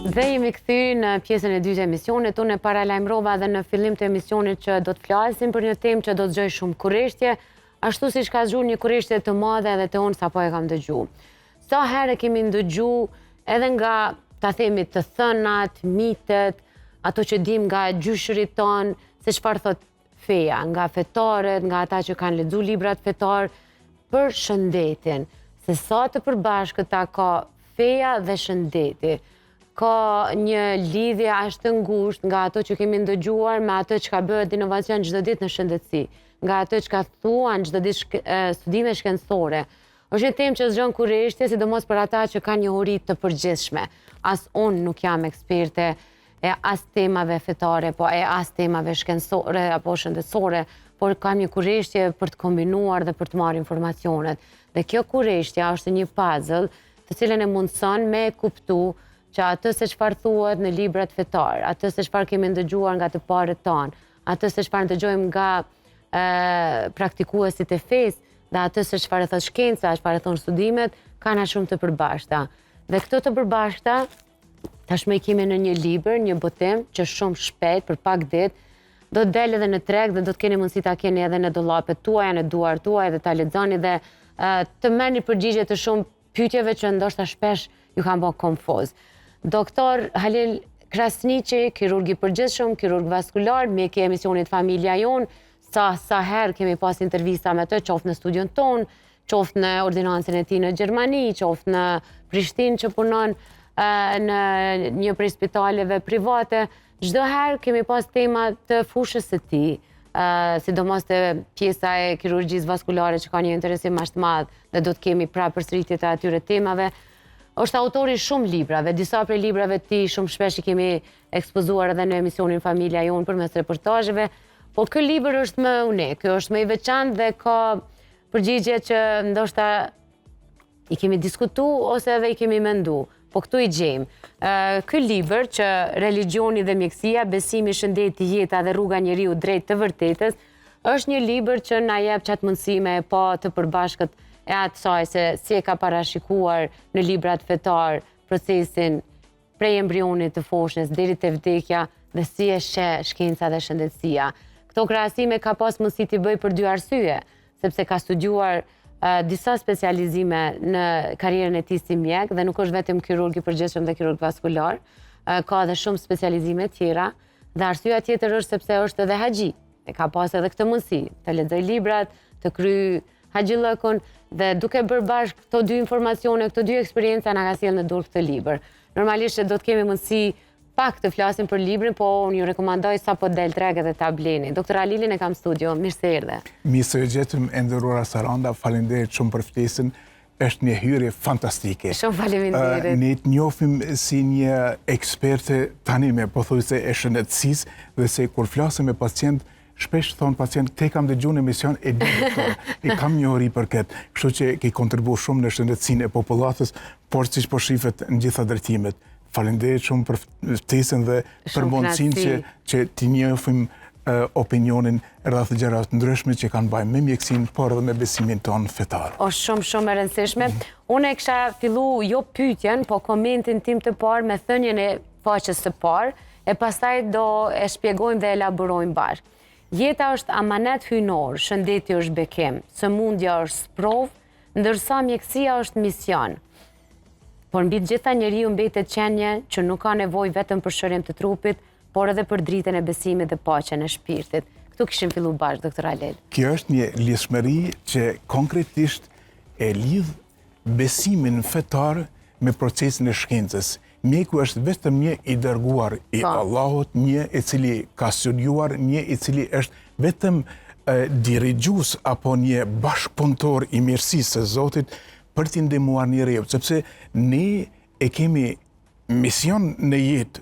Dhe jemi kthy në pjesën e dytë të emisionit. Unë e paralajmërova edhe në fillim të emisionit që do të flasim për një temë që do të zgjojë shumë kurreshtje, ashtu siç ka zgjuar një kurreshtje të madhe edhe te unë sapo e kam dëgjuar. Sa herë kemi ndëgjuar edhe nga, ta themi, të thënat, mitet, ato që dim nga gjyshërit tonë, se çfarë thot feja, nga fetarët, nga ata që kanë lexuar librat fetar për shëndetin, se sa të përbashkëta ka feja dhe shëndeti. Ka një lidhje ashtë të ngushtë nga ato që kemi ndëgjuar me ato që ka bëhet inovacion çdo ditë në shëndetësi, nga ato që ka thuan çdo ditë studime shkencore. Është një temë që zgjon kurreshtje, sidomos për ata që kanë njohuri të përgjithshme. As unë nuk jam eksperte e as temave fetare, po e as temave shkencore apo shëndetësore, por kam një kurreshtje për të kombinuar dhe për të marrë informacionet. Dhe kjo kurreshtje është një puzzle të cilën e mundson me kuptu që atë se çfarë thuhet në librat fetar, atë se çfarë kemi ndëgjuar nga të parët tanë, atë se çfarë ndëgjojmë nga praktikuesit e fesë, dhe atë se çfarë thot shkenca, çfarë thon studimet, kanë shumë të përbashkëta. Dhe këto të përbashkëta tashmë i kemi në një libër, një botim që shumë shpejt për pak ditë do të del edhe në treg dhe do të keni mundësi ta keni edhe në dollapet tuaja, në duart tuaj dhe ta lexoni dhe të merrni përgjigje të shumë pyetjeve që ndoshta shpesh ju kanë bërë konfuz. Doktor Halil Krasniqi, kirurg i përgjithshëm, kirurg vaskular, mjek i emisionit Familja Jon, sa herë kemi pas intervista me të, qoftë në studion ton, qoftë në ordinancën e tij në Gjermani, qoftë në Prishtinë që punon në një prej spitaleve private, çdo herë kemi pas tema të fushës së tij, sidomos te pjesa e kirurgjisë vaskulare që ka një interesim më të madh dhe do të kemi prapë përsëritje të atyre temave. Është autori shumë librave, disa prej librave të tij shumë shpesh i kemi ekspozuar edhe në emisionin Familja Jon përmes reportazheve, por ky libër është më unik, është më i veçantë dhe ka përgjigje që ndoshta i kemi diskutuar ose edhe i kemi menduar, po këtu i gjejmë. Ky libër që Religioni dhe mjekësia, besimi, shëndeti, jeta dhe rruga e njeriu drejt të vërtetës, është një libër që na jep çat mundësi me pa të përbashkët e atësaj se si e ka parashikuar në librat fetar procesin prej embrionit të foshnjës deri te vdekja dhe si e sheh shkenca dhe shëndetësia. Këto krahasime ka pas mundësi t'i bëj për dy arsye, sepse ka studiuar disa specializime në karrierën e tij si mjek dhe nuk është vetëm kirurg i përgjithshëm dhe kirurg vaskular, ka edhe shumë specializime tjera, dhe arsyeja tjetër është sepse është edhe haxhi. E ka pas edhe këtë mundësi, të lexoj librat, të kryej haxhillëkun dhe duke bërë bashkë këto dy informacione, këto dy eksperjenca na ka sjellë në dorë këtë libër. Normalisht do të kemi mundësi pak të flasim për librin, po unë ju rekomandoj sa po del treg edhe ta bleni. Doktor Halilin e kam studio, mirë se erdhe. Mirë se gjetëm, e nderuara Saranda, faleminderit shumë për ftesën. Është një hyrje fantastike. Shumë faleminderit. Ne të njohim si një eksperte tani me pothuajse e shëndetësisë dhe se kur flasim me pacient, shpesh thonë pacient, te kam dëgjuar në emision e di doktor, e kam njohuri për këtë, kështu që ke kontribuar shumë në shëndetësinë e popullatës, por siç po shihet në gjitha drejtimet. Faleminderit shumë për ftesën dhe për mundësinë që t'i njohim opinionin rreth gjërave të ndryshme që kanë bëjmë me mjekësinë, por edhe me besimin ton fetar. Është shumë e rëndësishme. Unë e kisha filluar jo pyetjen, po komentin tim të parë me thënien e faqes së parë, e pastaj do e shpjegojmë dhe elaborojmë bashkë. Jeta është amanet hyjnor, shëndeti është bekim, sëmundja është sprov, ndërsa mjekësia është mision. Por mbi të gjitha njeriu mbetet qenie që nuk ka nevojë vetëm për shërim të trupit, por edhe për dritën e besimit dhe paqen e shpirtit. Këtu kishim filluar bashkë, doktor Halil. Kjo është një lidhshmëri që konkretisht e lidh besimin fetar me procesin e shkencës. Mjeku është vetëm një i dërguar i Allahut, një i cili ka studiuar, një i cili është vetëm dirigjues apo një bashkëpunëtor i mirësisë së Zotit për t'i ndihmuar njeriu, sepse ne e kemi mision në jetë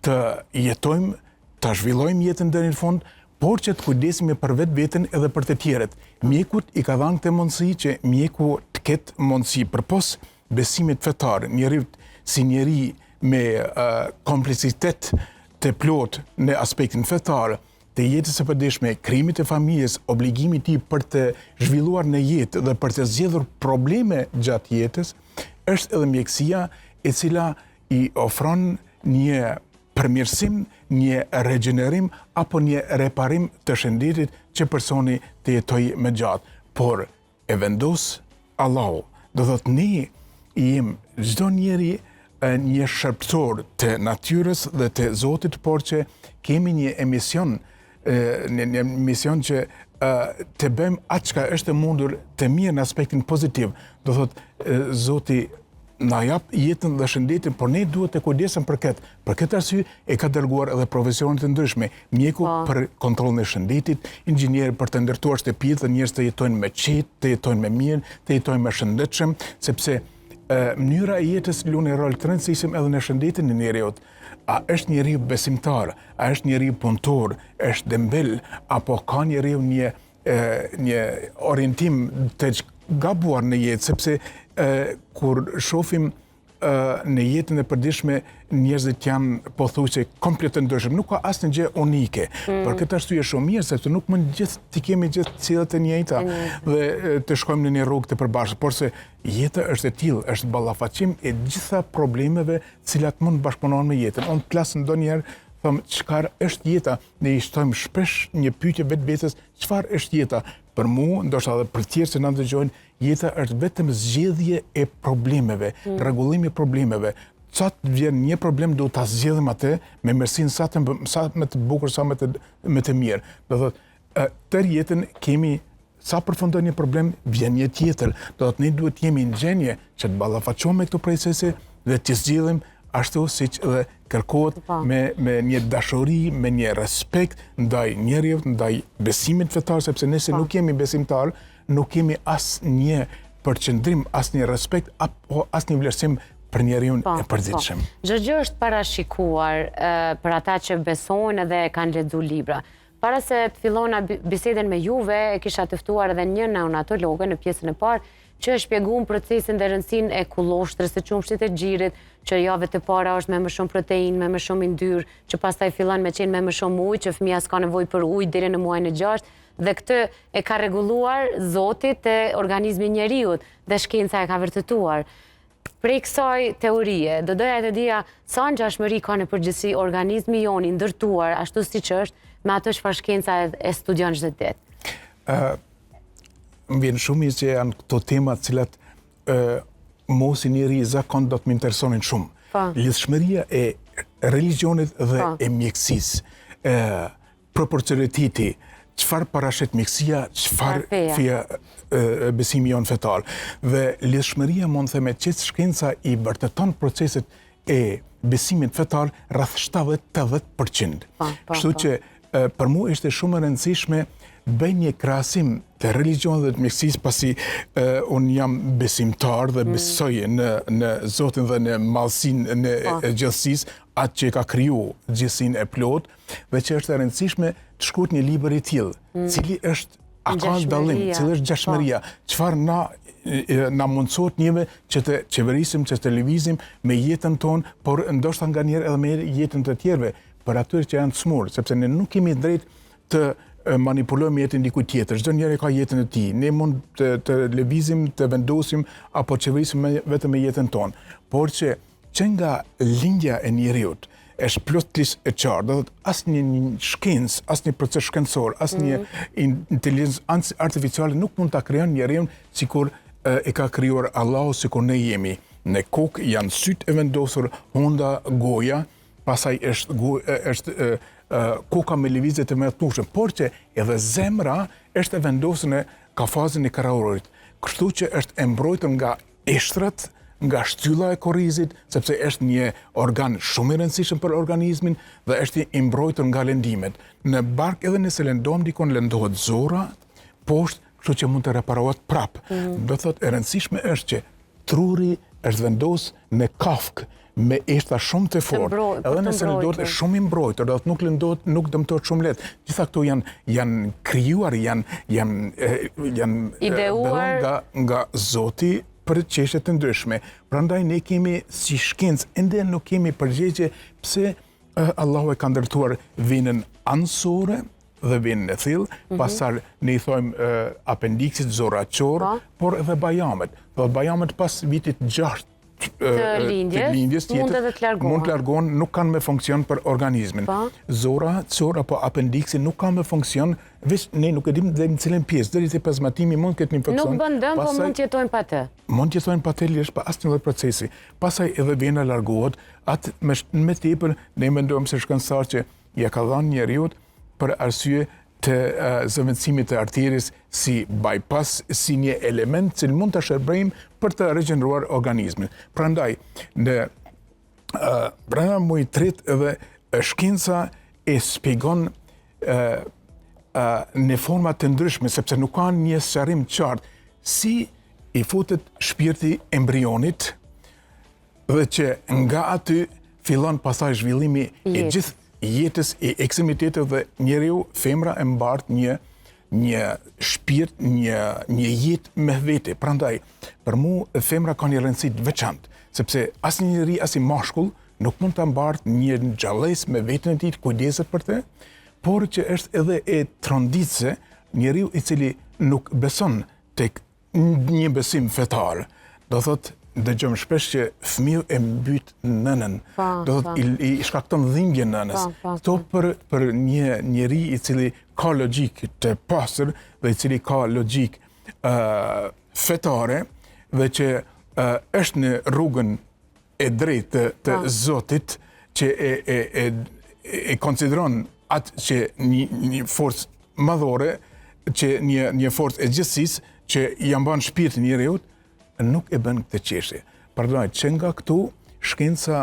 të jetojmë, të zhvillojmë jetën deri në fund, por që të kujdesemi për vetveten edhe për të tjerët. Mjekut i ka dhënë këtë mundësi që mjeku të ketë mundësi përpos besimit fetar, njeriu si njeri me kompleksitet të plot në aspektin fetar, të jetës së përditshme, krijimit të familjes, obligimi i tij për të zhvilluar në jetë dhe për të zgjedhur probleme gjatë jetës, është edhe mjekësia e cila i ofron një përmirësim, një regenerim apo një reparim të shëndetit që personi të jetoj më gjatë. Por e vendos Allahu. Do thotë ne jem çdo njeri një shërptor të natyrës dhe të Zotit, por që kemi një emision që të bëjmë atë çka është mundur të mirë në aspektin pozitiv. Do thotë Zoti na jap jetën dhe shëndetin, por ne duhet të kujdesem për këtë. Për këtë arsye e ka dërguar edhe profesionet të ndryshme, mjeku për kontrollin e shëndetit, inxhinier për të ndërtuar shtëpitë dhe njerëz të jetojnë me qetë, të jetojnë me mirë, të jetojnë me shëndetshëm, sepse mënyra e jetës luan një rol të rëndësishëm edhe në shëndetin e njeriut. A është njeriu besimtar, a është njeriu punëtor, është dembel, apo ka njeriu një orientim të gabuar në jetë, sepse kur shohim në jetën e përditshme njerëzit janë pothuajse komplet të ndryshëm, nuk ka asnjë gjë unike. Për këtë arsye shumë mirë, sepse nuk mund gjithë të kemi gjithë cilët e njëjta dhe të shkojmë në një rrugë të përbashkët, por se jeta është e tillë, është ballafaqim e gjitha problemeve të cilat mund bashkëpunohen me jetën. Unë plas ndonjëherë them çfarë është jeta, ne i shtojmë shpesh një pyetje vetvetes, çfarë është jeta? Për mua, ndoshta edhe për tjerë që na dëgjojnë, jeta është vetëm zgjedhje e problemeve, rregullimi i problemeve. Sa të vjen një problem, duhet ta zgjedhim atë me mirësinë sa më të bukur, sa më të mirë. Do thotë, tër jetën kemi sa përfundon një problem, vjen një tjetër. Do thotë, ne duhet jemi në gjendje që të ballafaqohemi me këto procese dhe të zgjidhim ashtu siç edhe kërkohet me një dashuri, me një respekt ndaj njerëzit, ndaj besimit fetar, sepse nëse nuk jemi besimtar, nuk kemi asnjë përqendrim, asnjë respekt apo asnjë vlerësim për njeriu e përditshëm. Çdo gjë është parashikuar për ata që besojnë dhe kanë lexuar libra. Para se të fillona bisedën me juve, e kisha të ftuar edhe një neonatologe në pjesën e parë, që e shpjeguam procesin dhe rëndësinë e kulloshtërës, së qumshtit e xhirit, që javët e para është me më shumë protein, me më shumë yndyrë, që pastaj fillon me qenë me më shumë ujë, që fëmia s'ka nevojë për ujë deri në muajin e 6, dhe këtë e ka rregulluar Zoti te organizmi i njeriu dhe shkenca e ka vërtetuar. Prej kësaj teorie, do doja të dija sa ngjashmëri ka në përgjithësi organizmi jon i ndërtuar ashtu siç është me ato çfarë shkenca e studion çdo ditë. Më vjen shumë që janë këto tema të cilat mosi njeri zakon do të më interesonin shumë. Lidhshmëria e religionit dhe e mjekësisë, proporcionaliteti, çfarë parashet mjekësia, çfarë feja besimi jon fetar. Dhe lidhshmëria mund të theme që shkenca i vërteton proceset e besimit fetar rreth 70-80%. Kështu që për mua ishte shumë e rëndësishme bëj një krahasim të religionit dhe të mjekësisë, pasi unë jam besimtar dhe besoj në Zotin dhe në madhësinë e gjithësisë, atë që ka kriju gjithësinë e plot, dhe që është e rëndësishme të shkruhet një libër i tillë, cili është a ka dallim, cili është ngjashmëria, çfarë na mundësohet njëve që të qeverisim, që të lëvizim me jetën tonë, por ndoshta nganjëherë edhe me jetën të tjerëve, për atyre që janë të smur, sepse ne nuk kemi drejt të manipulojmë jetën dikujt tjetër. Çdo njeri ka jetën e tij. Ne mund të lëvizim, të vendosim apo qeverisim vetëm me jetën tonë. Por që nga lindja e njeriut është plotësisht e qartë, do thotë asnjë shkencë, asnjë proces shkencor, asnjë inteligjencë artificiale nuk mund ta krijon njeriu sikur e ka krijuar Allahu, sikur ne jemi. Në kokë janë syt e vendosur, honda goja, pastaj është koka me lëvizje të mjaftueshme, por që edhe zemra është e vendosur në kafazën e karaorit. Kështu që është e mbrojtur nga eshtrat, nga shtylla e korrizit, sepse është një organ shumë i rëndësishëm për organizmin dhe është i mbrojtur nga lëndimet. Në bark edhe nëse lëndohem dikon, lëndohet zora, poshtë, kështu që mund të reparohet prapë. Do thotë e rëndësishme është që truri është vendosur në kafkë, me eshtra shumë të fortë, edhe nëse lëndohet është shumë i mbrojtur, do të nuk lëndohet, nuk dëmtohet shumë lehtë. Gjitha këto janë krijuar, janë ideuar nga Zoti për çështje të ndryshme. Prandaj ne kemi si shkencë ende nuk kemi përgjigje pse Allahu e ka ndërtuar venën anësore dhe venën e thellë, pastaj ne i thojmë apendiksit, zora qor, por edhe bajamet. Bajamet pas vitit 6 lindjes, mund edhe të largohen. Mund të largohen, nuk kanë me funksion për organizmin. Zora, cor apo apendiksi nuk kanë me funksion, veç ne nuk e dim dhe në cilën pjesë, deri te plazmatimi mund këtë një funksion. Nuk bën dëm, po mund të jetojnë pa të. Mund të jetojnë pa të lirisht pa asnjë lloj procesi. Pastaj edhe vena largohet, atë me tepër ne mendojmë se shkencëtar që ja ka dhënë njeriu për arsye të zëvendësimit të arteris si bypass, si një element që mund të shërbejmë për të regeneruar organizmin. Prandaj, në brenda muajit tret edhe shkenca e shpjegon në forma të ndryshme, sepse nuk ka një sqarim qartë si i futet shpirti embrionit dhe që nga aty fillon pastaj zhvillimi i gjithë jetës e ekstremitetet dhe njeriu, femra e mbart një shpirt, një jetë me vete. Prandaj, për mua femra ka një rëndësi të veçantë, sepse asnjë njeri, as i mashkull, nuk mund ta mbart një gjallës me veten e tij, kujdeset për të, por që është edhe e tronditse njeriu i cili nuk beson tek një besim fetar. Do thotë dëgjojmë shpesh që fëmiu e mbyt nënën, do thotë i shkakton dhimbje nënës. Kto për një njeri i cili ka logjik të pastër dhe i cili ka logjik fetare dhe që është në rrugën e drejtë të Zotit, që e konsideron atë që një forcë madhore, që një forcë e gjithësisë që ja mban shpirtin njeriu, nuk e bën këtë çështje. Pardon, që nga këtu shkenca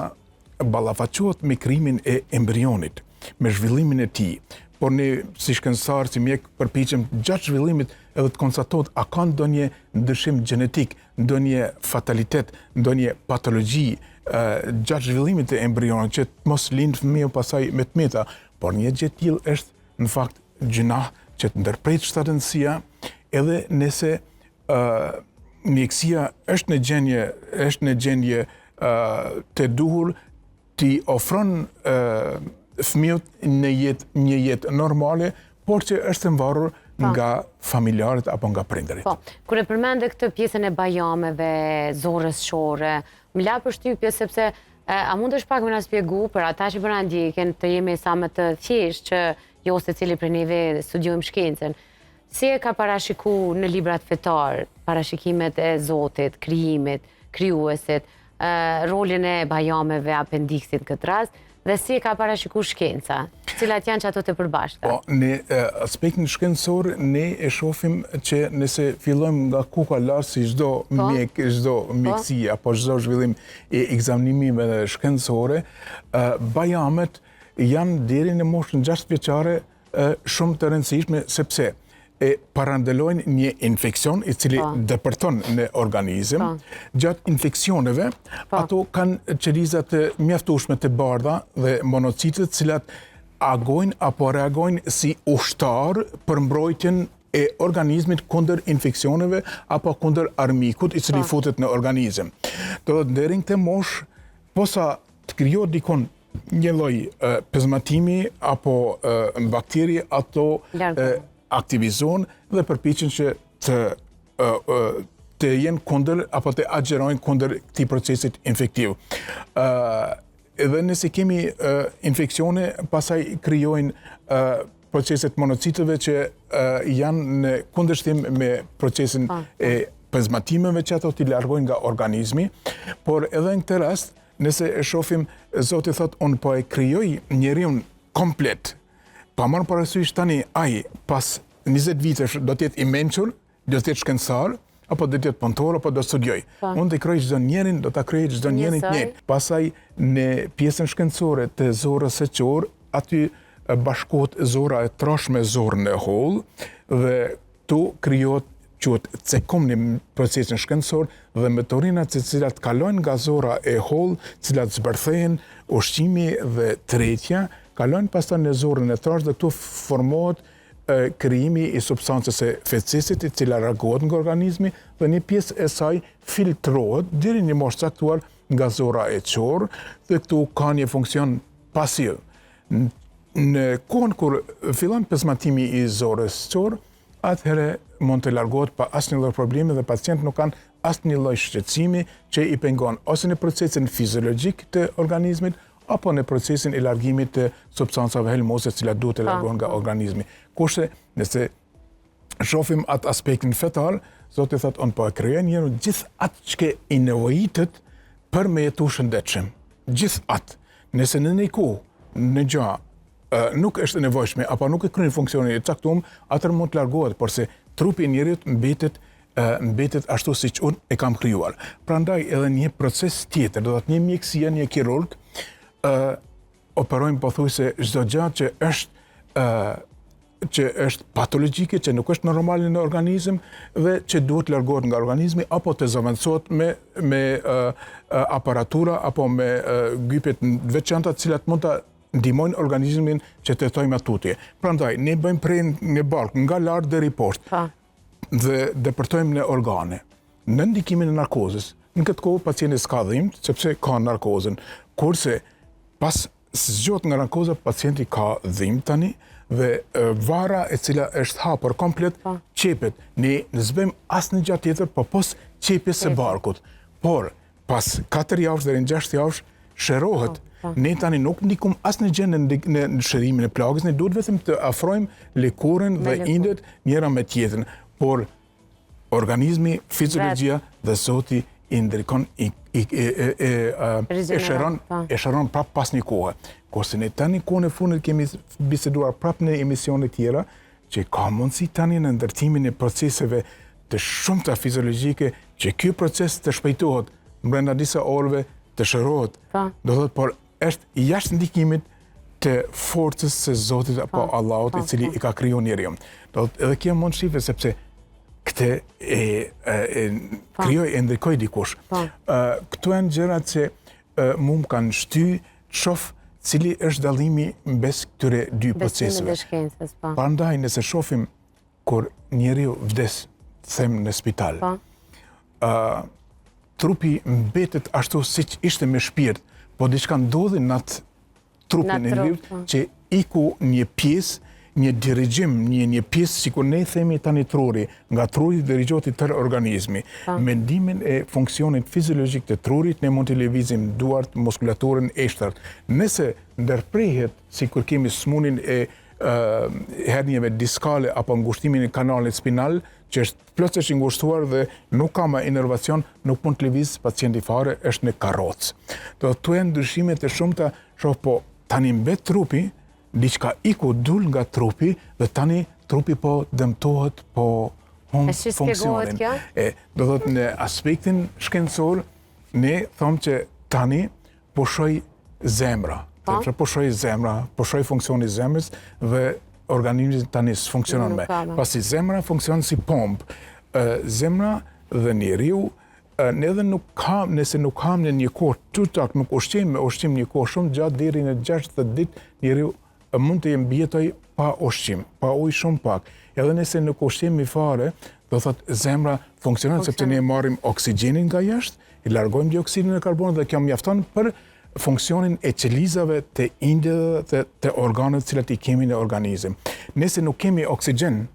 ballafaqohet me krijimin e embrionit, me zhvillimin e tij. Por ne si shkencëtar, si mjek, përpiqem gjatë zhvillimit edhe të konstatohet a ka ndonjë ndryshim gjenetik, ndonjë fatalitet, ndonjë patologji gjatë zhvillimit të embrionit që të mos lind fëmiu pasaj me të meta. Por një gjë e tillë është në fakt gjuna që të ndërpret shtatësia, edhe nëse mjekësia është në gjendje të duhur t'i ofron fëmijët një jetë normale, por që është mvarur nga familjarët apo nga prindërit. Kur e përmende këtë pjesën e bajameve, zorës shore, më la përshtypje sepse a mundesh pak me na shpjegu për ata që bëra ndjekjen të jemi sa më të thjeshtë që jo secili prej neve studiojmë shkencën. Si e ka parashiku në librat fetar, parashikimet e Zotit, krijimit, krijuesit, rolin e bajameve, apendiksit në këtë rast, dhe si e ka parashiku shkenca, cilat janë që ato të përbashkëta? Në aspektin shkencor, ne e shohim që nëse fillojmë nga kuka lart si çdo mjek, çdo mjekësi apo çdo zhvillim e ekzaminimeve shkencore, bajamet janë deri në moshën 6 vjeçare shumë të rëndësishme, sepse e parandelojnë një infekcion i cili depërton në organizëm. Gjatë infeksioneve, ato kanë qelizat të mjaftueshme të bardha dhe monocitët, cilat agojnë apo reagojnë si ushtar për mbrojtjen e organizmit kundër infeksioneve apo kundër armikut i cili futet në organizëm. Do të deri në këtë moshë, posa të krijohet dikon një lloj pezmatimi apo bakteri, ato aktivizohen dhe përpiqen që të jenë kundër apo të agjerojnë kundër këtij procesit infektiv. Edhe nëse kemi infeksione, pastaj krijojnë proceset monocitëve që janë në kundërshtim me procesin e pezmatimeve që ato t'i largojnë nga organizmi, por edhe në këtë rast, nëse e shohim, Zoti thotë, unë po e krijoj njeriun komplet. Pa marrë parasysh tani ai pas 20 vitesh do të jetë i mençur, do të jetë shkencëtar, apo do të jetë punëtor, apo do të studioj. Unë të krijoj çdo njerin, do ta krijoj çdo njerin të njëjtë. Pastaj në pjesën shkencore të zorës së qor, aty bashkohet zora e trosh me zorën e holl dhe tu krijohet quhet cekum në procesin shkencor dhe metorinat të cilat kalojnë nga zora e holl, cilat zbërthehen, ushqimi dhe tretja, kalojnë pastaj në zorën e trosh dhe këtu formohet krijimi i substancës së fecisit, e cila reagohet nga organizmi dhe një pjesë e saj filtrohet deri në një moshë caktuar nga zora e qor dhe këtu ka një funksion pasiv. Në kohën kur fillon pezmatimi i zorës qor, atëherë mund të largohet pa asnjë lloj problemi dhe pacientët nuk kanë asnjë lloj shqetësimi që i pengon ose në procesin fiziologjik të organizmit apo në procesin e largimit të substancave helmose të cilat duhet të largohen nga organizmi. Kurse nëse shohim atë aspektin fetal, Zoti thotë on po e krijoj njeriu gjithë atë që i nevojitet për me jetu shëndetshëm. Gjithë atë. Nëse në një kohë, në gjë nuk është e nevojshme apo nuk e kryen funksionin e caktuar, atëherë mund të largohet, por se trupi i njeriu mbetet ashtu siç unë e kam krijuar. Prandaj edhe një proces tjetër, do të thotë një mjekësia, një kirurg operojmë pothuajse çdo gjë që është patologjike, që nuk është normale në organizëm dhe që duhet largohet nga organizmi apo të zëvendësohet me aparatura apo me gypje të veçanta të cilat mund ta ndihmojnë organizmin që të jetojë më tutje. Prandaj ne bëjmë prerje në bark nga lart deri poshtë. Dhe depërtojmë në organe. Në ndikimin e narkozës, në këtë kohë pacienti s'ka dhimbje sepse ka narkozën. Kurse pas zgjot nga narkoza pacienti ka dhimbje tani dhe vara e cila është hapur komplet qepet. Ne s'bëjmë asnjë gjë tjetër pos qepjes së barkut. Por pas 4 javësh deri në 6 javësh shërohet. Ne tani nuk ndikum asnjë gjë në shërimin e plagës, ne duhet vetëm të afrojmë lëkurën dhe indet njëra me tjetrën. Por organizmi, fiziologjia dhe Zoti i ndrikon e shëron prap pas një kohe. Kurse ne tani kohën e fundit kemi biseduar prap në emisione tjera që ka mundësi tani në ndërtimin e proceseve të shumta fiziologjike që ky proces të shpejtohet brenda disa orëve të shërohet. Do thotë, por është jashtë ndikimit të forcës së Zotit apo Allahut i cili i ka krijuar njeriu. Do thotë edhe kjo mund shife sepse këtë krijoj e ndrikoj dikush. Këto janë gjërat që mu më kanë shty shoh cili është dallimi mes këtyre dy proceseve. Prandaj nëse shohim kur njeriu vdes, them në spital, trupi mbetet ashtu siç ishte me shpirt, po diçka ndodhi në atë trupin e njeriu që iku një pjesë, një dirigjim, një pjesë, sikur ne themi tani truri, nga truri dirigjohet i tërë organizmi. Mendimin e funksionit fiziologjik të trurit, ne mund të lëvizim duart, muskulaturën, eshtrat. Nëse ndërprehet, sikur kemi smunin e hernjeve diskale apo ngushtimin e kanalit spinal, që është plotësisht i ngushtuar dhe nuk ka më inervacion, nuk mund të lëviz pacienti fare, është në karrocë. Do të janë ndryshime të shumta, shoh po tani mbet trupi, diçka iku dul nga trupi dhe tani trupi po dëmtohet, po humb funksionin. Do thotë në aspektin shkencor, ne thomë që tani po shoj zemra. Po shoj zemra, po shoj funksionin e zemrës dhe organizmi tani s'funksionon me. Pasi zemra funksionon si pompë. Zemra dhe njeriu edhe nëse nuk kam në një kohë tutak, nuk ushqim një kohë shumë gjatë deri në 60 ditë, njeriu mund të mbijetoj pa ushqim, pa ujë shumë pak. Edhe nëse nuk ushqimi fare, do thotë zemra funksionon sepse ne marrim oksigjenin nga jashtë, i largojmë dioksidin e karbonit dhe kjo mjafton për funksionin e qelizave të indjeve të organeve të cilat i kemi në organizëm. Nëse nuk kemi oksigjen,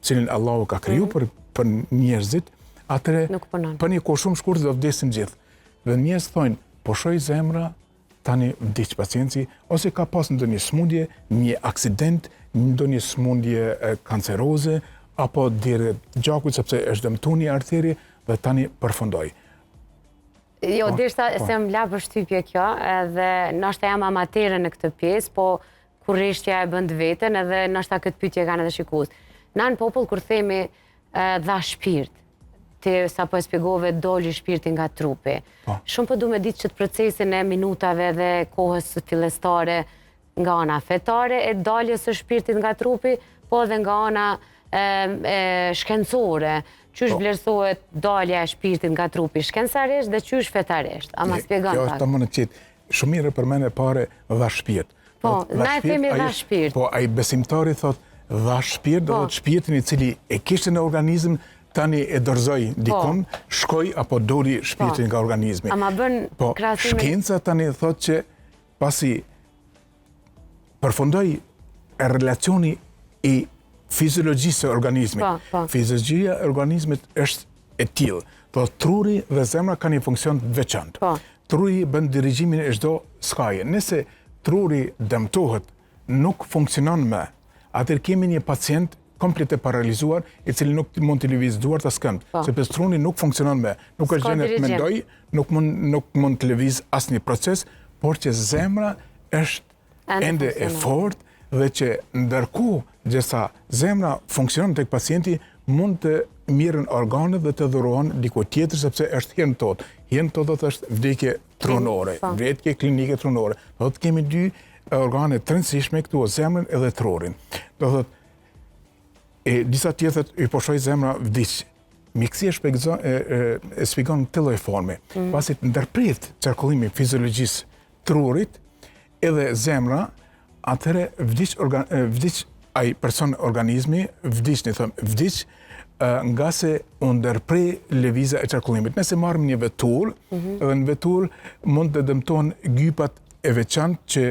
cilin Allahu ka kriju për njerëzit, atëre për një kohë shumë shkurtër do vdesin gjithë. Dhe njerëz thonë, po shoj zemra, tani vdiq pacienti, ose ka pas ndonjë smundje, një aksident, ndonjë smundje kanceroze, apo deri gjakut sepse është dëmtuar një arteri dhe tani përfundoi. Jo, derisa se më la përshtypje kjo, edhe ndoshta jam amatere në këtë pjesë, po kurreshtja e bën veten edhe ndoshta këtë pyetje kanë edhe shikues. Na në popull kur themi dha shpirt, sa po e spjegove doli shpirti nga trupi. Shumë po du me ditë që të procesin e minutave dhe kohës fillestare nga ana fetare e daljes së shpirtit nga trupi, po edhe nga ana shkencore, qysh vlerësohet dalja e shpirtit nga trupi shkencarisht dhe qysh fetarisht. A ma spjegon pak? Kjo është të më në qitë. Shumë mirë për mene pare dha shpirt. Po, na e themi dha shpirt. Po, a i besimtari thot dha shpirt, do të shpirtin i cili e kishte në organizm, tani e dorëzoj dikun, shkoj apo doli shpirtin nga organizmi. Ama bën krahasime. Shkenca tani thot që pasi përfundoi relacioni i fiziologjisë së organizmit. Fiziologjia e organizmit është e tillë. Po truri dhe zemra ka një funksion të veçantë. Po. Truri bën dirigjimin e çdo skaje. Nëse truri dëmtohet, nuk funksionon më, atëherë kemi një pacient komplet e paralizuar, i cili nuk mund të lëvizë duart as këmbë, sepse truni nuk funksionon më. Nuk është gjendje të mendoj, nuk mund të lëvizë asnjë proces, por që zemra është ende e fortë dhe që ndërkohë gjësa zemra funksionon tek pacienti, mund të mirën organet dhe të dhurohen diku tjetër, sepse është hien tot. Hien tot do të është vdekje tronore, vdekje klinike tronore. Do të kemi dy organe të rëndësishme këtu, zemrën edhe trurin. Do thotë disa tjetër i poshoj zemra vdiq. Mjekësia e shpjegon këtë lloj forme. Pasi të ndërpret qarkullimi fiziologjisë trurit edhe zemra, atëherë vdiq ai person organizmi, vdiq nga se u ndërprej lëvizja e qarkullimit. Nëse marrim një vetur, dhe në vetur mund të dëmtohen gypat e veçantë që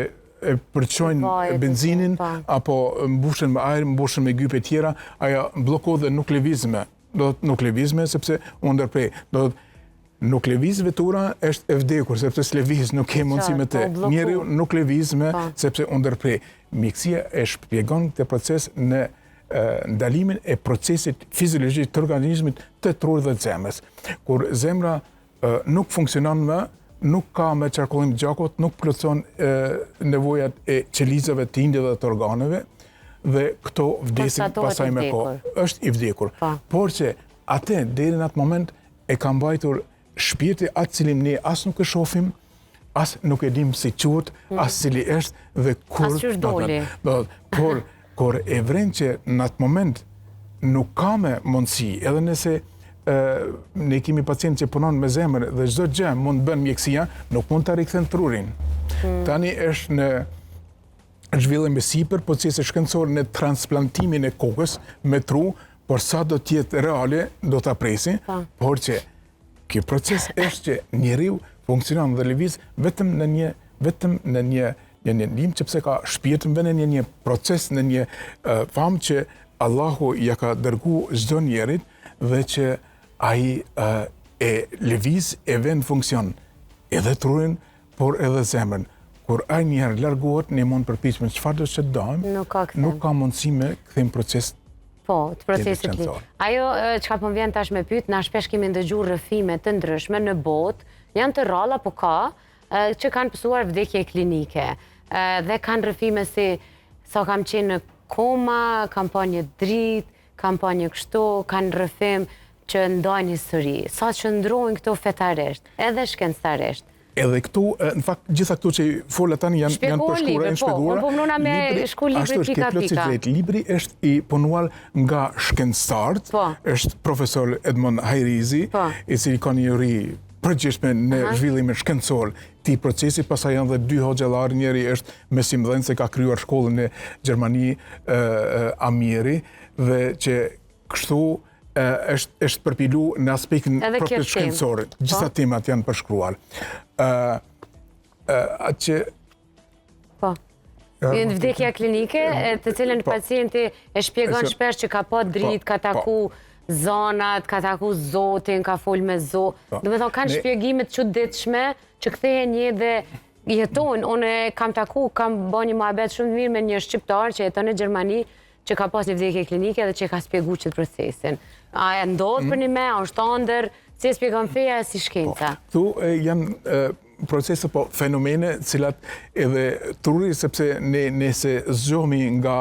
e përçojnë benzinin, apo mbushen me ajër, mbushen me gype tjera, ajo bllokohet dhe nuk lëviz më. Do të nuk lëviz më sepse u ndërprej. Do të nuk lëviz vetura është e vdekur, sepse s'lëviz, nuk ke mundësi me të. Njeriu nuk lëviz më sepse u ndërprej. Mjekësia e shpjegon këtë proces në ndalimin e procesit fiziologjik të organizmit të trurit dhe të zemrës. Kur zemra nuk funksionon më, nuk ka me qarkullim të gjakut, nuk plotëson nevojat e qelizave të indjeve dhe të organeve, dhe këto vdesin pasaj me kohë. Është i vdekur. Por që atë, deri në atë moment, e ka mbajtur shpirti atë cilim ne as nuk e shohim, as nuk e dim si quhet, as cili është dhe kur. As qysh doli. Kur e vren që në atë moment nuk ka me mundësi, edhe nëse ne kemi pacient që punon me zemër dhe çdo gjë mund bën mjekësia, nuk mund ta rikthen trurin. Tani është në zhvillim e sipër procesi shkencor në transplantimin e kokës me tru, por sa do të jetë reale do ta presim, por që ky proces është që njeriu funksionon dhe lëviz vetëm në një ndim që pse ka shpirtin vënë në një proces, në një famë që Allahu ja ka dërgu çdo njerit dhe që ai e lëviz e vën funksion edhe trurin, por edhe zemrën. Kur ai njëherë largohet, ne mund përpiqemi çfarë do të dojmë, nuk ka mundësi me kthejmë proces. Po, të procesit li. Ajo çka po vjen tash me pyet, na shpesh kemi ndëgjuar rrëfime të ndryshme në botë, janë të rralla, po ka që kanë pësuar vdekje klinike. Dhe kanë rrëfime si sa kam qenë në koma, kam pa një dritë, kam pa një kështu, kanë rrëfim që ndajnë histori. Sa që ndrojnë këto fetarisht, edhe shkencëtarisht. Edhe këtu, në fakt, gjitha këtu që fola tani janë përshkruara, janë shpjeguara. Po, nëna me shku libri pika. Libri është i punuar nga shkencëtarët, është profesor Edmond Hajrizi, i cili ka një ri përgjithshme në zhvillimin shkencor të procesit, pastaj janë dhe dy hoxhallar, njëri është mesimdhënës, ka krijuar shkollën në Gjermani, Amiri, dhe që kështu është përpilu në aspektin proprio shkencor. Gjitha temat janë përshkruar. Atë që në vdekja klinike, të cilën pacienti e shpjegon shpesh që ka pa dritë, ka taku zonat, ka taku zotin, ka fol me zot. Do me thonë, kanë shpjegimet çuditshme që kthehen një dhe jetojnë. Unë kam taku, kam bërë një muhabet shumë mirë me një shqiptar që jeton në Gjermani, që ka pas një vdekje klinike dhe që ka shpjegu qëtë procesin. A e ndodhë për një me, a është ndër, si e shpjegon feja si shkenca? Këtu janë procese, po fenomene, cilat edhe truri, sepse nëse zgjohemi nga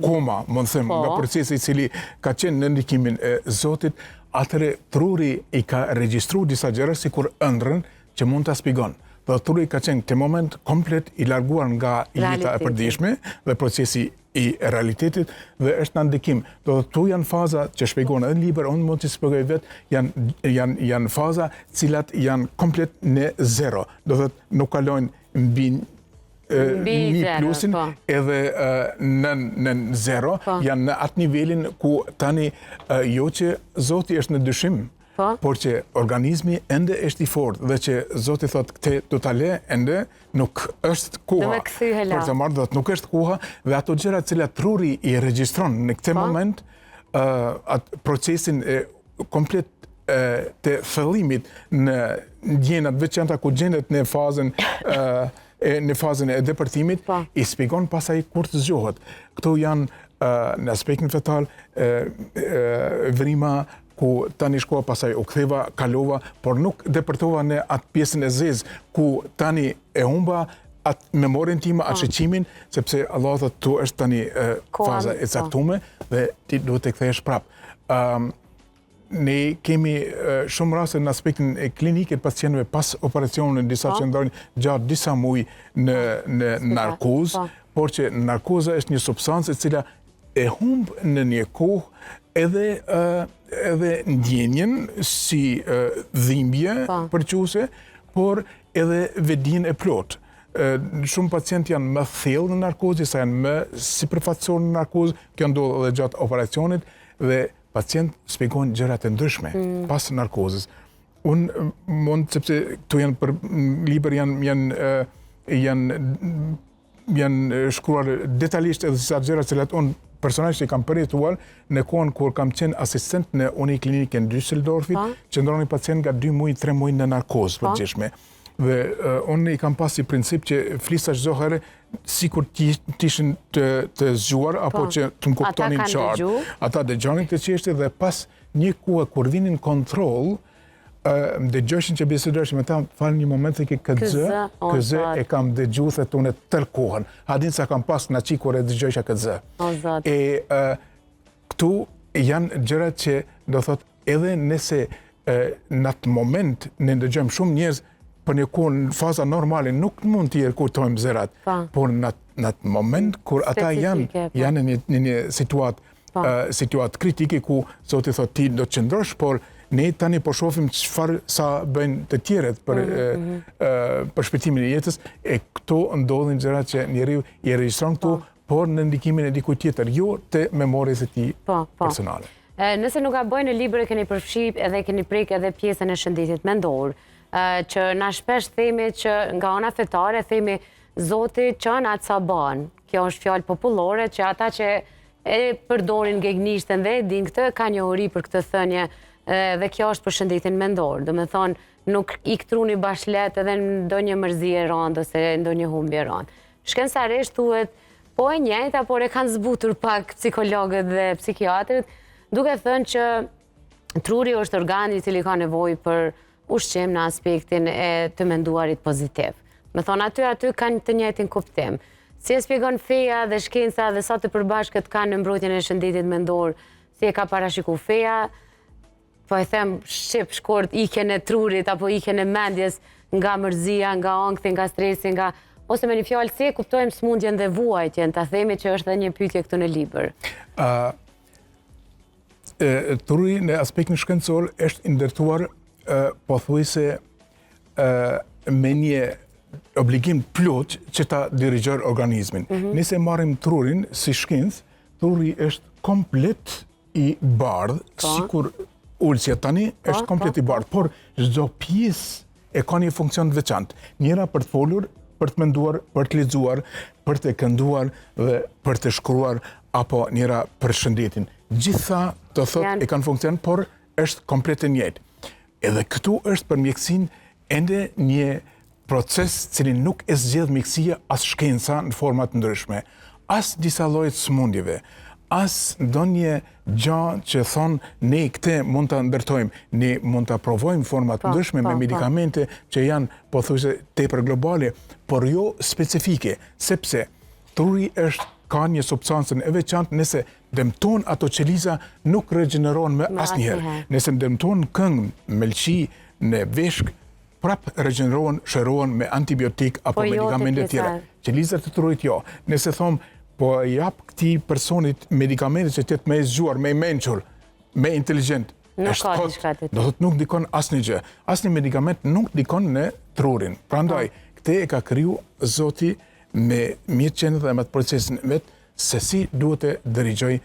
koma, më në thëmë, nga procesi i cili ka qenë në ndikimin e Zotit, atëre truri i ka regjistru disa gjëra si kur ëndrën që mund të shpjegon. Dhe truri ka qenë të moment komplet i larguar nga jeta e përditshme dhe procesi i realitetit dhe është në ndikim. Do të tu janë faza që shpjegon edhe në libër, unë mund të shpjegoj vetë, janë faza cilat janë komplet në zero. Do të nuk kalojnë mbi një plusin edhe në zero, janë në atë nivelin ku tani jo që Zoti është në dyshim, por që organizmi ende është i fortë dhe që Zoti thotë këtë do ta le ende nuk është koha. Për të marrë nuk është koha dhe ato gjëra të cilat truri i regjistron në këtë moment atë procesin komplet të fillimit në gjenat veçanta ku gjendet në fazën e depërtimit, i shpjegon pasaj kur të zgjohet. Këto janë në aspektin fetal vrima ku tani shkova pasaj u ktheva, kalova, por nuk depërtova në atë pjesën e zezë ku tani e humba atë memorin time, atë shëqimin, sepse Allah thotë tu është tani faza e caktume dhe ti duhet të kthehesh prap. Ne kemi shumë raste në aspektin e klinikit pacientëve pas operacionit, disa që ndronin gjatë disa muaj në narkozë, por që narkoza është një substancë e cila e humb në një kohë edhe ndjenjen si dhimbje përquese, por edhe vedin e plot. Shumë pacientë janë më thellë në narkozë, sa janë më sipërfaqësor në narkozë, kjo ndodh edhe gjatë operacionit dhe pacient shpjegojnë gjërat e ndryshme pas narkozës. Unë mund, sepse këtu janë për libër janë shkruar detajisht edhe disa gjëra që unë personalisht i kam përjetuar në kohën kur kam qenë asistent në Uniklinikën Düsseldorfit, që ndroni pacient nga 2 muaj, 3 muaj në narkozë përgjithshme. Dhe unë i kam pas si princip që flisa çdo herë sikur t'ishin të zgjuar apo që të më kuptonin qartë. Ata dëgjonin të çështje dhe pas një kohë kur vinin kontroll, dëgjoshin që bisedojshin me ta, falë një moment e këzë e kam dëgju thëtune tërë kohën. Hadin sa kam pas në qi kur e dëgjosha këzë. E këtu janë gjërat që do thot edhe nëse në atë moment në ndëgjojmë shumë njerëz për një kohë në faza normale nuk mund t'i kujtojmë zërat, por në atë moment kur ata janë në një situatë kritike ku Zoti thot ti do të qëndrosh, por ne tani po shohim çfarë sa bëjnë të tjerët për shpëtimin e jetës, e këto ndodhin gjërat që njeriu i regjistron këtu, por në ndikimin e dikujt tjetër, jo të memorisë së tij personale. Nëse nuk ka bëjnë në libër e keni përfshir edhe keni prek edhe pjesën e shëndetit mendor, që na shpesh themi që nga ana fetare themi Zoti çon atë sa ban. Kjo është fjalë popullore që ata që e përdorin gegnishtën dhe e din këtë ka njohuri për këtë thënie dhe kjo është për shëndetin mendor. Do me thonë nuk i ktruni bashlet edhe në ndonjë mërzi e rëndë ose ndonjë humbje e rëndë. Shkencarisht thuhet po e njëjta, por e kanë zbutur pak psikologët dhe psikiatrët, duke thënë që truri është organi i cili ka nevojë për ushqim në aspektin e të menduarit pozitiv. Me thonë aty kanë të njëjtin kuptim. Si e shpjegon feja dhe shkenca dhe sa të përbashkët kanë në mbrojtjen e shëndetit mendor, si e ka parashiku feja, po e them shqip shkurt ikjen e trurit apo ikjen e mendjes nga mërzia, nga ankthi, nga stresi, ose me një fjalë si e kuptojmë smundjen dhe vuajtjen, ta themi që është edhe një pyetje këtu në libër. Truri në aspektin shkencor është ndërtuar pothuajse me një obligim plot që ta dirigjojë organizmin. Nëse marrim trurin si shkencë, truri është komplet i bardhë, sikur ulësja tani është komplet i bardhë, por çdo pjesë e ka një funksion të veçantë. Njëra për të folur, për të menduar, për të lexuar, për të kënduar dhe për të shkruar, apo njëra për shëndetin. Gjitha të thotë e kanë funksion, por është komplet e njëjtë. Edhe këtu është për mjekësinë ende një proces cili nuk e zgjedh mjekësia as shkenca në forma të ndryshme, as disa lloje të smundjeve, as ndonjë gjë që thonë ne këtë mund ta ndërtojmë, ne mund ta provojmë forma të ndryshme me medikamente që janë pothuajse tepër globale, por jo specifike, sepse truri ka një substancën e veçantë, nëse dëmton ato qeliza nuk regjenerohen më asnjëherë. Nëse dëmton këngë, melçi, në veshk, prap regjenerohen, shërohen me antibiotik apo medikamente tjera. Qelizat e trurit jo. Nëse thom po jap këtij personit medikamente që të më zgjuar, më i mençur, më inteligjent, do thotë nuk dikon asnjë gjë. Asnjë medikament nuk dikon në trurin. Prandaj këtë e ka kriju Zoti me mirëqenie dhe me procesin vetë se si duhet të dirigjoj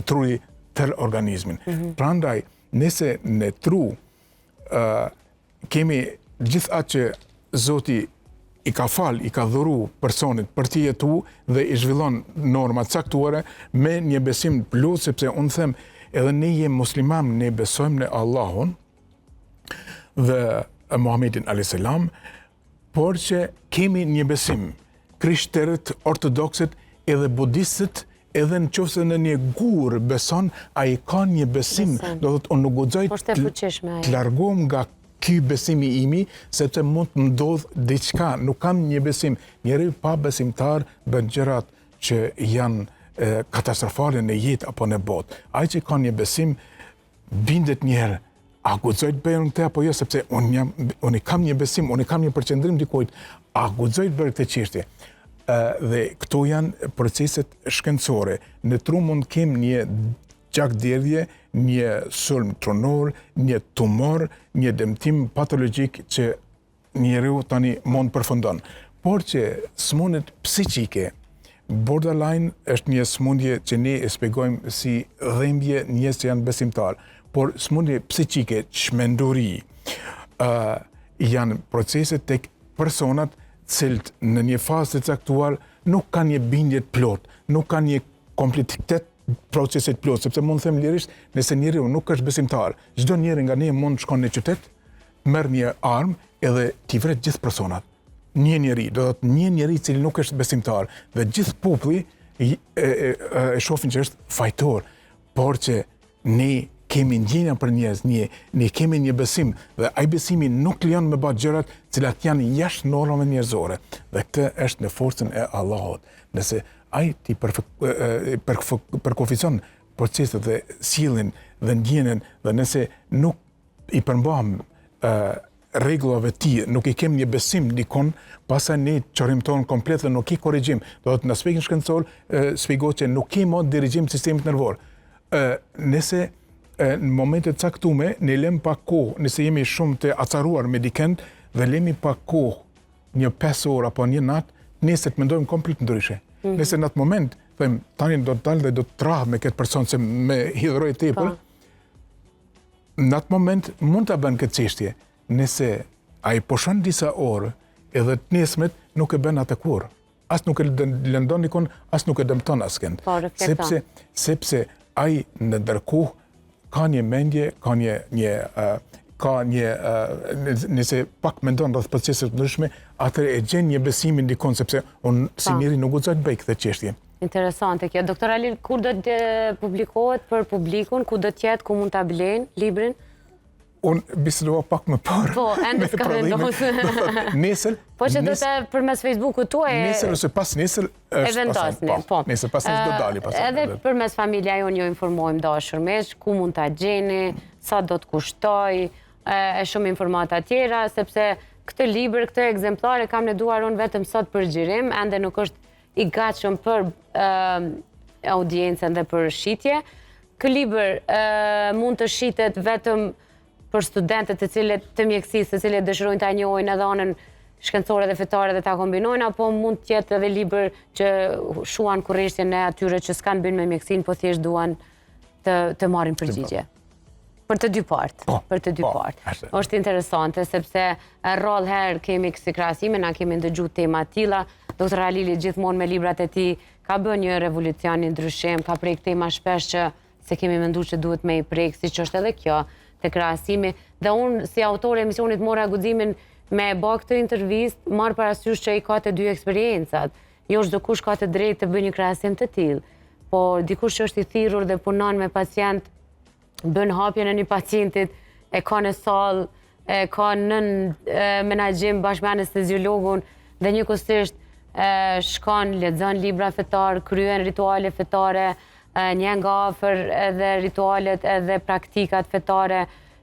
truri tërë organizmin. Prandaj, nëse në tru kemi gjithë atë që Zoti i ka falë, i ka dhuru personit për t'i jetu dhe i zhvillon norma caktuare me një besim plot, sepse unë them edhe ne jem musliman, ne besojmë në Allahun, dhe Muhamedit a.s. por që kemi një besim. Krishterët, ortodokset edhe budistët, edhe në qofse në një gur beson, a i ka një besim, do të unë nuk guxoj të largohem nga ky besimi imi, sepse mund të ndodhë diçka, nuk kam një besim. Njeri pa besimtar bën gjërat që janë katastrofale në jetë apo në botë. Ai që ka një besim, bindet njëherë, a guxoj të bëjmë këtë apo jo, sepse unë kam një besim, unë kam një përqendrim dikujt, a guxoj të bëj këtë çështje. Dhe këto janë proceset shkencore. Në tru mund kem një gjakderdhje, një sulm tronor, një tumor, një dëmtim patologjik që njeriu tani mund përfundon. Por që smundjet psiqike, borderline është një smundje që ne e shpjegojmë si dhimbje njerëz që janë besimtar, por smundje psiqike, çmenduri, janë procese tek personat cilët në një fazë të caktuar nuk kanë një bindje të plot, nuk kanë një kompletitet procesit plot, sepse mund të them lirisht, nëse njeriu nuk është besimtar, çdo njeri nga ne mund të shkon në qytet, merr një armë edhe t'i vret gjithë personat. Një njeri, do të thotë një njeri i cili nuk është besimtar dhe gjithë populli e shohin që është fajtor, por që ne kemi ndjenja për njerëz, ne kemi një besim dhe ai besimi nuk lejon me bë gjërat cilat janë jashtë normave njerëzore. Dhe këtë është në forcën e Allahut. Nëse ai ti përkufizon proceset dhe sjelljen dhe ndjenjen dhe nëse nuk i përmbajmë rregullave të tij, nuk i kemi një besim dikon, pastaj ne çorimton komplet dhe nuk i korrigjim. Do të në aspektin shkencor shpjegohet që nuk kemi dirigjim të sistemit nervor. Nëse në momentet caktume, ne lëm pak kohë, nëse jemi shumë të acaruar me dikend dhe lëmi pak kohë, një 5 orë apo një natë, nesër të mendojmë komplet ndryshe. Nëse në atë moment, them, tani do të dalë dhe do të trah me këtë person se me hidhroi tepër, në atë moment mund ta bën këtë çështje. Nëse ai pushon disa orë, edhe të nesëmet nuk e bën atë kurrë. As nuk e lëndon nikon, as nuk e dëmton askënd. Sepse ai në ndërkohë ka një mendje, nëse pak mendon rreth proceseve të ndryshme, atëherë e gjen një besimin dikon, sepse unë si njeri nuk guxoj të bëj këtë çështje. Interesante kjo. Doktor Halil, kur do të publikohet për publikun, ku do të jetë, ku mund ta blejnë librin? Unë bisedova pak më parë. Po, ende s'ka vendosur. Nesër. Po që do të përmes Facebookut tuaj. Nesër ose pas nesër është vendosni. Po. Nesër pas nesër do dali pas. Edhe përmes familja jonë ju informojmë dashur mesh, ku mund ta gjeni, sa do të kushtoj, e shumë informata tjera, sepse këtë libër, këtë ekzempllare kam në duar unë vetëm sot për xhirim, ende nuk është i gatshëm për audiencën dhe për shitje. Ky libër mund të shitet vetëm për studentët të mjekësisë, të cilët dëshirojnë ta njohin edhe anën shkencore dhe fetare dhe ta kombinojnë, apo mund të jetë edhe libër që shuan kurreshtjen e atyre që s'kan bën me mjekësinë, po thjesht duan të marrin përgjigje. Për të dy partë. Për të dy partë. Është interesante sepse rrallë herë kemi kësi krahasime, na kemi ndëgjuar tema të tilla. Doktor Halili gjithmonë me librat e tij ka bën një revolucion, një ndryshim, ka prek tema shpesh që se kemi menduar që duhet me i prek, siç është edhe kjo të krahasimi. Dhe unë si autore e emisionit mora guximin me bë këtë intervistë, marr parasysh që i ka të dy eksperiencat. Jo çdo kush ka të drejtë të bëjë një krahasim të tillë, por dikush që është i thirrur dhe punon me pacient, bën hapjen e një pacientit, e ka në sallë, e ka nën menaxhim bashkë me anesteziologun dhe njëkohësisht shkon, lexon libra fetar, kryen rituale fetare, një nga afër edhe ritualet edhe praktikat fetare.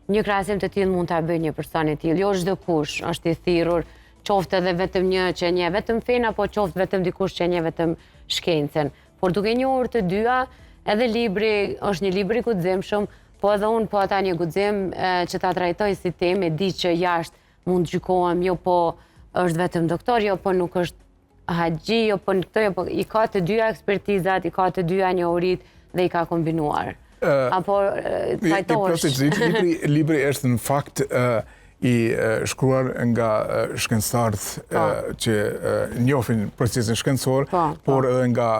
Një krahasim të tillë mund ta bëjë një person i tillë. Jo çdo kush është i thirrur, qoftë edhe vetëm një që njeh vetëm fen apo qoftë vetëm dikush që njeh vetëm shkencën. Por duke njohur të dyja, edhe libri është një libër i guximshëm, po edhe unë po ata një guxim që ta trajtoj si temë, di që jashtë mund gjykohem, jo po është vetëm doktor, jo po nuk është haxhi, jo po këtë, jo po i ka të dyja ekspertizat, i ka të dyja njohurit dhe i ka kombinuar. Apo trajtohesh. Libri është në fakt i shkruar nga shkencëtarët që njohin procesin shkencor, por edhe nga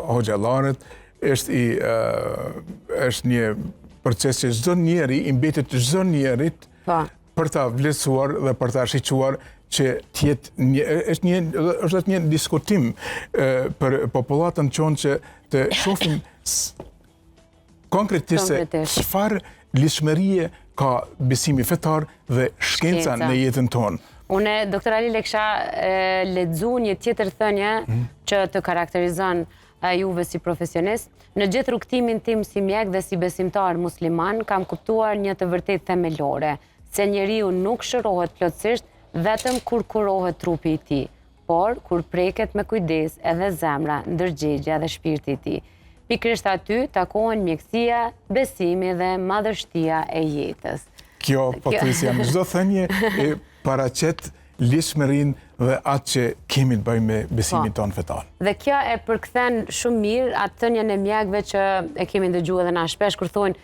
hoxhallarët. Është një proces që çdo njeri i mbetet çdo njerit për ta vlerësuar dhe për ta shiquar që është një diskutim për popullatën qonë që të shofim konkretisht se çfarë lidhshmërie ka besimi fetar dhe shkenca në jetën tonë. Unë, doktor Ali, kisha lexuar një tjetër thënie që të karakterizon juve si profesionist. Në gjithë rrugtimin tim si mjek dhe si besimtar musliman, kam kuptuar një të vërtet themelore, se njeriu nuk shërohet plotësisht vetëm kur kurohet trupi i tij, por kur preket me kujdes edhe zemra, ndërgjegja dhe shpirti i tij. Pikërisht aty takohen mjekësia, besimi dhe madhështia e jetës. Kjo pothuajse në çdo thënie e paraqet lidhshmërinë dhe atë që kemi të bëjmë me besimin tonë fetar. Dhe kjo e përkthen shumë mirë atë thënien e mjekëve që e kemi ndëgjuar edhe na shpesh kur thonë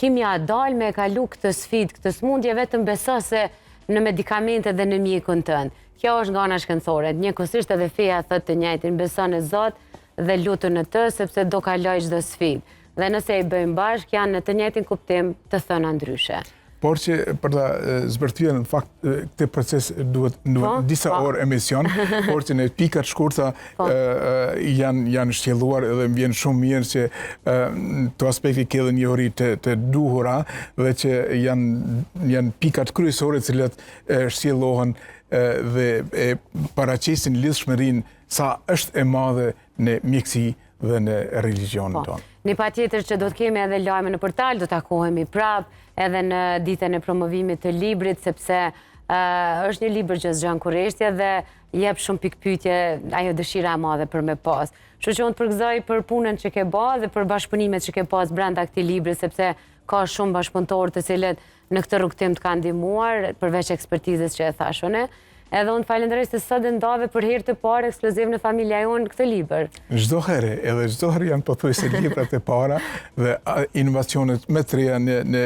kimja dal me kalu këtë sfidë, këtë smundje, vetëm beso se në medikamente dhe në mjekun tënd. Kjo është nga ana shkencore. Njëkohësisht edhe feja thotë të njëjtin, beso në Zot dhe lutu në të sepse do kaloj çdo sfidë. Dhe nëse i bëjmë bashkë, janë në të njëjtin kuptim të thëna ndryshe. Por që për ta zbërthyer në fakt këtë proces duhet disa orë emision, por që në pikat shkurta janë shtjelluar edhe më vjen shumë mirë që të aspekti ke edhe një ori të duhura dhe që janë pikat kryesore të cilat shtjellohen dhe paraqesin lidhshmërinë sa është e madhe në mjeksi dhe në religionin tonë. Një patjetër që do të kemi edhe lajme në portal, do të takohemi prapë edhe në ditën e promovimit të librit, sepse është një libër që zgjan kurreshtje dhe jep shumë pikpyetje, ajo dëshira e madhe për me pas. Kështu që unë të përgëzoj për punën që ke bërë dhe për bashkëpunimet që ke pas brenda këtij libri, sepse ka shumë bashkëpunëtorë të cilët në këtë rrugtim të kanë ndihmuar, përveç ekspertizës që e thash unë. Edhe unë falenderoj se sot ndave për herë të parë ekskluziv në familja jonë këtë libër. Çdo herë, edhe çdo herë janë pothuajse librat e para dhe inovacionet më të reja në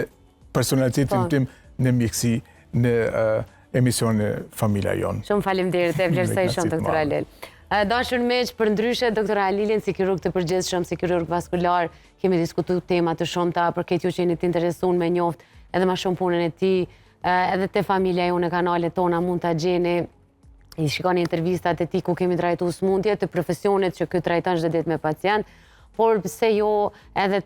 personalitetin tim në mjeksi në emisionin Familja Jonë. Shumë faleminderit, e vlerësoj shumë doktor Alil. Dashur miq, për ndryshe doktor Alilin si kirurg të përgjithshëm, si kirurg vaskular, kemi diskutuar tema të shumta për këtë ju që jeni të interesuar me njoft edhe më shumë punën e tij. Edhe te familja jonë, kanalet tona mund ta gjeni, i shikoni intervistat e tij ku kemi trajtuar smundje të profesionit që ky trajton çdo ditë me pacient, por pse jo edhe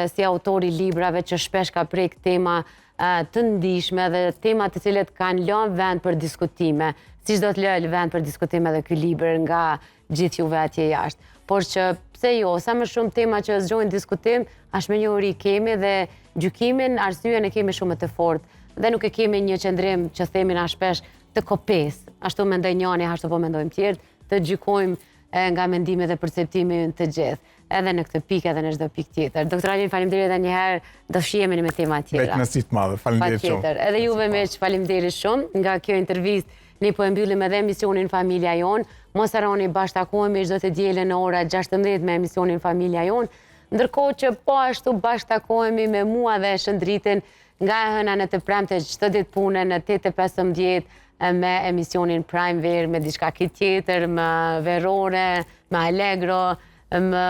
si autori librave që shpesh ka prek tema të ndihshme dhe tema të cilat kanë lënë vend për diskutime, siç do të lë vend për diskutime edhe ky libër nga gjithë juve atje jashtë. Por që pse jo, sa më shumë tema që zgjojnë diskutim, as më një uri kemi dhe gjykimin, arsyeën e kemi shumë të fortë. Dhe nuk e kemi një qëndrim që themi na shpesh të kopes, ashtu mendoj njëri, ashtu po mendojmë tjerë, të gjykojmë nga mendimet dhe perceptimi të gjithë, edhe në këtë pikë edhe në çdo pikë tjetër. Doktor Alin, faleminderit edhe një herë, do shihemi me tema tjera. Me kënaqësi të madhe, faleminderit shumë. Edhe juve miq, faleminderit shumë nga kjo intervistë. Ne po e mbyllim edhe emisionin Familja Jonë. Mos harroni, bashkëtakohemi çdo të dielën në ora 16 me emisionin Familja Jonë. Ndërkohë që po ashtu bashkëtakohemi me mua dhe Shëndritin nga e hëna në të premte çdo ditë pune në 8:15 me emisionin Prime Ver, me diçka tjetër, më verore, më allegro, më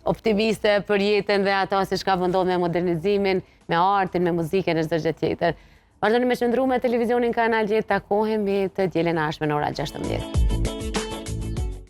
optimiste për jetën dhe ato se çka vendon me modernizimin, me artin, me muzikën e çdo gjë tjetër. Vazhdoni me qëndru me televizionin Kanal 10, takohemi të dielën e ardhshme në ora 16.